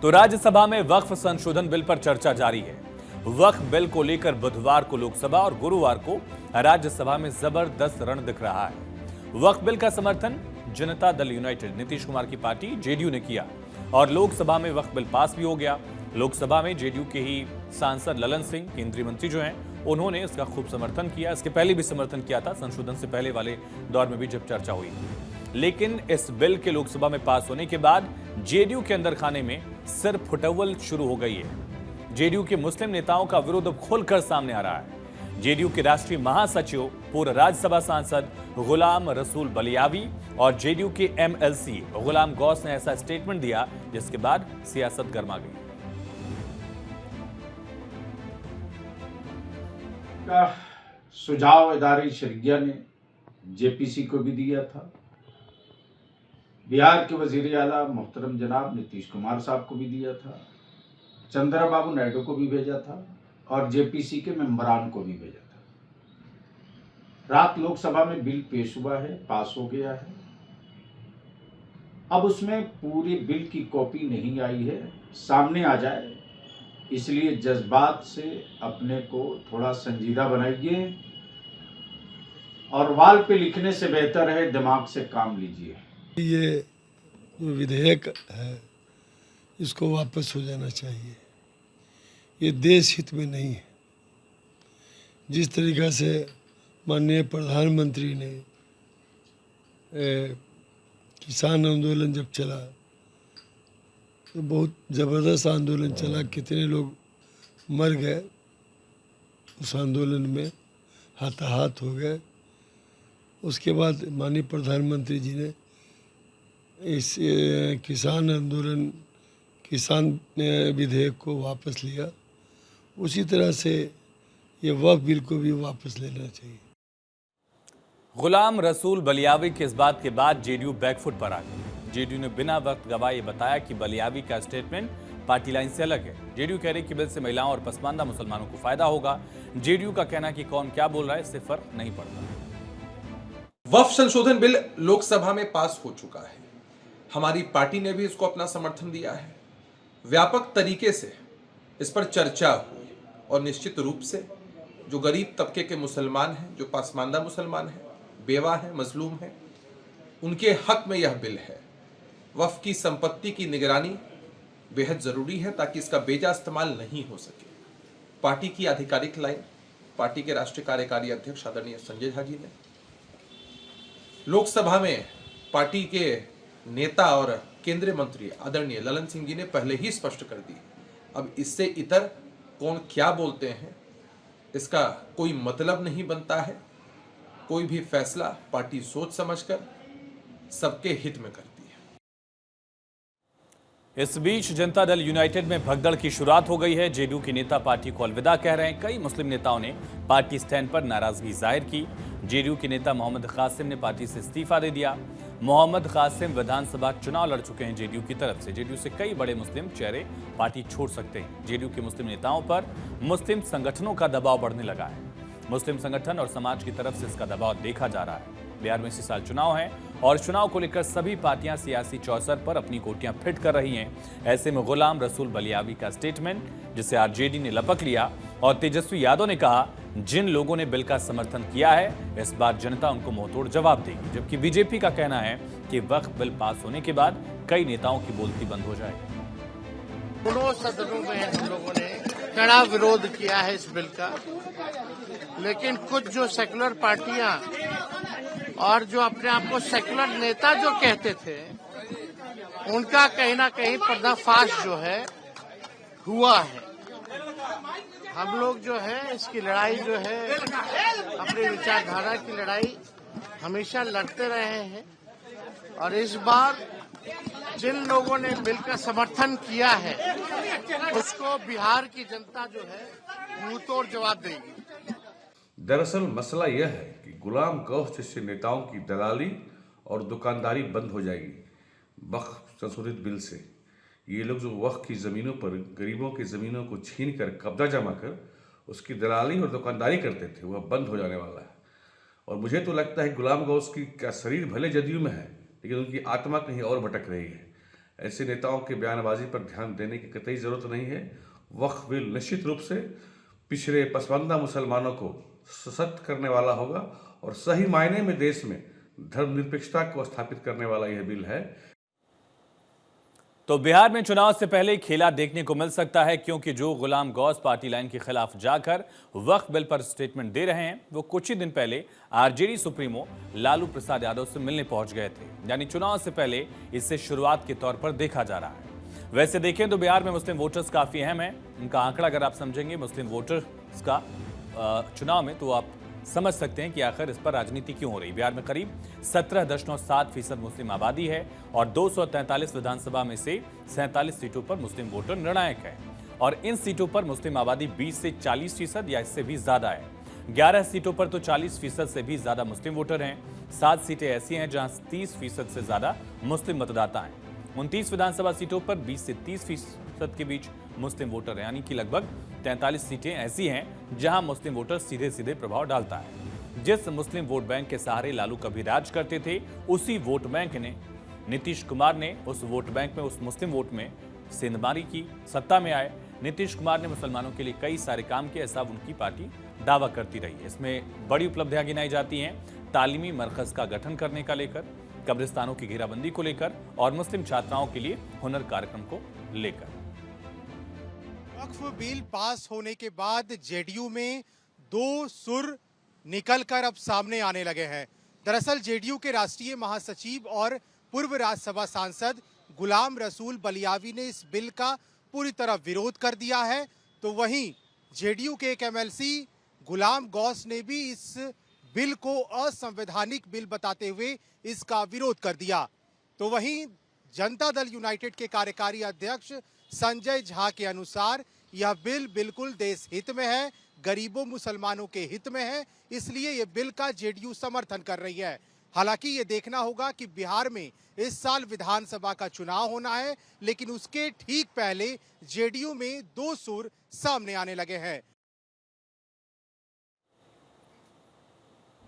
तो राज्यसभा में वक्फ संशोधन बिल पर चर्चा जारी है। वक्फ बिल को लेकर बुधवार को लोकसभा और गुरुवार को राज्यसभा में जबरदस्त रण दिख रहा है। वक्फ बिल का समर्थन जनता दल यूनाइटेड नीतीश कुमार की पार्टी जेडीयू ने किया और लोकसभा में वक्फ बिल पास भी हो गया। लोकसभा में जेडीयू के ही सांसद ललन सिंह, केंद्रीय मंत्री जो हैं, उन्होंने इसका खूब समर्थन किया। इसके पहले भी समर्थन किया था, संशोधन से पहले वाले दौर में भी जब चर्चा हुई। लेकिन इस बिल के लोकसभा में पास होने के बाद जेडीयू के अंदर खाने में सिर फुटवल शुरू हो गई है। जेडीयू के मुस्लिम नेताओं का विरोध अब खुलकर सामने आ रहा है। जेडीयू के राष्ट्रीय महासचिव, पूर्व राज्यसभा सांसद गुलाम रसूल बलियावी और जेडीयू के एमएलसी गुलाम गौस ने ऐसा स्टेटमेंट दिया जिसके बाद सियासत गर्मा गई। का सुझाव इदारे शरिया ने जेपीसी को भी दिया था। बिहार के वजीर आला मोहतरम जनाब नीतीश कुमार साहब को भी दिया था। चंद्रबाबू नायडू को भी भेजा था और जेपीसी के मेंबरान को भी भेजा था। रात लोकसभा में बिल पेश हुआ है, पास हो गया है। अब उसमें पूरे बिल की कॉपी नहीं आई है, सामने आ जाए, इसलिए जज्बात से अपने को थोड़ा संजीदा बनाइए और वाल पे लिखने से बेहतर है दिमाग से काम लीजिए। ये जो विधेयक है इसको वापस हो जाना चाहिए। ये देश हित में नहीं है। जिस तरीक़ा से माननीय प्रधानमंत्री ने किसान आंदोलन जब चला तो बहुत ज़बरदस्त आंदोलन चला, कितने लोग मर गए उस आंदोलन में, हाथाहाथ हो गए। उसके बाद माननीय प्रधानमंत्री जी ने इस किसान आंदोलन, किसान विधेयक को वापस लिया। उसी तरह से ये वक्फ बिल को भी वापस लेना चाहिए। गुलाम रसूल बलियावी के इस बात के बाद जेडीयू बैकफुट पर आ गई। जेडीयू ने बिना वक्त गवाए बताया कि बलियावी का स्टेटमेंट पार्टी लाइन से अलग है। जेडीयू कह रही कि बिल से महिलाओं और पसमानदा मुसलमानों को फायदा होगा। जेडीयू का कहना कि कौन क्या बोल रहा है इससे फर्क नहीं पड़ता। वक्फ संशोधन बिल लोकसभा में पास हो चुका है। हमारी पार्टी ने भी इसको अपना समर्थन दिया है। व्यापक तरीके से इस पर चर्चा हुई और निश्चित रूप से जो गरीब तबके के मुसलमान हैं, जो पसमानदा मुसलमान हैं, बेवा हैं, मजलूम हैं, उनके हक में यह बिल है। वक्फ की संपत्ति की निगरानी बेहद ज़रूरी है ताकि इसका बेजा इस्तेमाल नहीं हो सके। पार्टी की आधिकारिक लाइन, पार्टी के राष्ट्रीय कार्यकारी अध्यक्ष आदरणीय संजय झा जी ने लोकसभा में पार्टी के नेता और केंद्रीय मंत्री आदरणीय ललन सिंह जी ने पहले ही स्पष्ट कर दी। अब इससे इतर कौन क्या बोलते हैं इसका कोई मतलब नहीं बनता है। कोई भी फैसला पार्टी सोच समझकर सबके हित में करती है। इस बीच जनता दल यूनाइटेड में भगदड़ की शुरुआत हो गई है। जेडीयू के नेता पार्टी को अलविदा कह रहे हैं। कई मुस्लिम नेताओं ने पार्टी स्टैंड पर नाराजगी जाहिर की। जेडीयू के नेता मोहम्मद कासिम ने पार्टी से इस्तीफा दे दिया। मोहम्मद कासिम विधानसभा चुनाव लड़ चुके हैं जेडीयू की तरफ से। जेडीयू से कई बड़े मुस्लिम चेहरे पार्टी छोड़ सकते हैं। जेडीयू के मुस्लिम नेताओं पर मुस्लिम संगठनों का दबाव बढ़ने लगा है। मुस्लिम संगठन और समाज की तरफ से इसका दबाव देखा जा रहा है। बिहार में इसी साल चुनाव है और चुनाव को लेकर सभी पार्टियां सियासी चौसर पर अपनी कोटियां फिट कर रही हैं। ऐसे में गुलाम रसूल बलियावी का स्टेटमेंट, जिसे आरजेडी ने लपक लिया और तेजस्वी यादव ने कहा जिन लोगों ने बिल का समर्थन किया है इस बार जनता उनको मुंहतोड़ जवाब देगी। जबकि बीजेपी का कहना है कि वक्फ बिल पास होने के बाद कई नेताओं की बोलती बंद हो जाएगी। दोनों सदनों में हम लोगों ने कड़ा विरोध किया है इस बिल का, लेकिन कुछ जो सेकुलर पार्टियां और जो अपने आप को सेकुलर नेता जो कहते थे, उनका कहीं ना कहीं पर्दाफाश जो है हुआ है। हम लोग जो है इसकी लड़ाई जो है, अपनी विचारधारा की लड़ाई हमेशा लड़ते रहे हैं और इस बार जिन लोगों ने बिल का समर्थन किया है उसको बिहार की जनता जो है मुंहतोड़ जवाब देगी। दरअसल मसला यह है कि गुलाम गौस जैसे नेताओं की दलाली और दुकानदारी बंद हो जाएगी वक्फ संशोधित बिल से। ये लोग जो वक्फ की ज़मीनों पर गरीबों की ज़मीनों को छीन कर कब्जा जमा कर उसकी दलाली और दुकानदारी करते थे, वह बंद हो जाने वाला है। और मुझे तो लगता है गुलाम गौस की का शरीर भले जदयू में है लेकिन उनकी आत्मा कहीं और भटक रही है। ऐसे नेताओं के बयानबाजी पर ध्यान देने की कतई जरूरत नहीं है। वक्फ बिल निश्चित रूप से पिछड़े पसमानदा मुसलमानों को सशक्त करने वाला होगा और सही मायने में देश में धर्मनिरपेक्षता को स्थापित करने वाला यह बिल है। तो बिहार में चुनाव से पहले खेला देखने को मिल सकता है, क्योंकि जो गुलाम गौस पार्टी लाइन के खिलाफ जाकर वक्फ बिल पर स्टेटमेंट दे रहे हैं, वो कुछ ही दिन पहले आरजेडी सुप्रीमो लालू प्रसाद यादव से मिलने पहुंच गए थे। यानी चुनाव से पहले इससे शुरुआत के तौर पर देखा जा रहा है। वैसे देखें तो बिहार में मुस्लिम वोटर्स काफी अहम है। उनका आंकड़ा अगर आप समझेंगे मुस्लिम वोटर्स का चुनाव में, तो आप समझ सकते हैं कि आखिर इस पर राजनीति क्यों हो रही। बिहार में करीब 17.7% मुस्लिम आबादी है और 243 विधानसभा में से 47 सीटों पर मुस्लिम वोटर निर्णायक है और इन सीटों पर मुस्लिम आबादी 20 से 40% या इससे भी ज्यादा है। 11 सीटों पर तो 40% से भी ज्यादा मुस्लिम वोटर हैं। 7 सीटें ऐसी हैं जहां 30% से ज्यादा मुस्लिम मतदाता हैं। 29 विधानसभा सीटों पर 20 से 30% के बीच मुस्लिम वोटर हैं, यानी कि लगभग 43 सीटें ऐसी हैं जहां मुस्लिम वोटर सीधे सीधे प्रभाव डालता है। जिस मुस्लिम वोट बैंक के सहारे लालू कभी राज करते थे, उसी वोट बैंक ने नीतीश कुमार ने उस वोट बैंक में, उस मुस्लिम वोट में सेंधमारी की। सत्ता में आए नीतीश कुमार ने मुसलमानों के लिए कई सारे काम किए, ऐसा उनकी पार्टी दावा करती रही है। इसमें बड़ी उपलब्धियां गिनाई जाती हैं तालीमी मरकज का गठन करने का लेकर, कब्रिस्तानों की घेराबंदी को लेकर और मुस्लिम छात्राओं के लिए हुनर कार्यक्रम को लेकर। वक्फ बिल पास होने के बाद जेडीयू में दो सुर निकलकर अब सामने आने लगे हैं। दरअसल जेडीयू के राष्ट्रीय महासचिव और पूर्व राज्यसभा सांसद गुलाम रसूल बलियावी ने इस बिल का पूरी तरह विरोध कर दिया है, तो वहीं जेडीयू के एक एमएलसी गुलाम गौस ने भी इस बिल को असंवैधानिक बिल बताते हुए इसका विरोध कर दिया। तो वहीं जनता दल यूनाइटेड के कार्यकारी अध्यक्ष संजय झा के अनुसार यह बिल बिल्कुल देश हित में है, गरीबों मुसलमानों के हित में है, इसलिए यह बिल का जेडीयू समर्थन कर रही है। हालांकि ये देखना होगा कि बिहार में इस साल विधानसभा का चुनाव होना है, लेकिन उसके ठीक पहले जेडीयू में दो सुर सामने आने लगे हैं।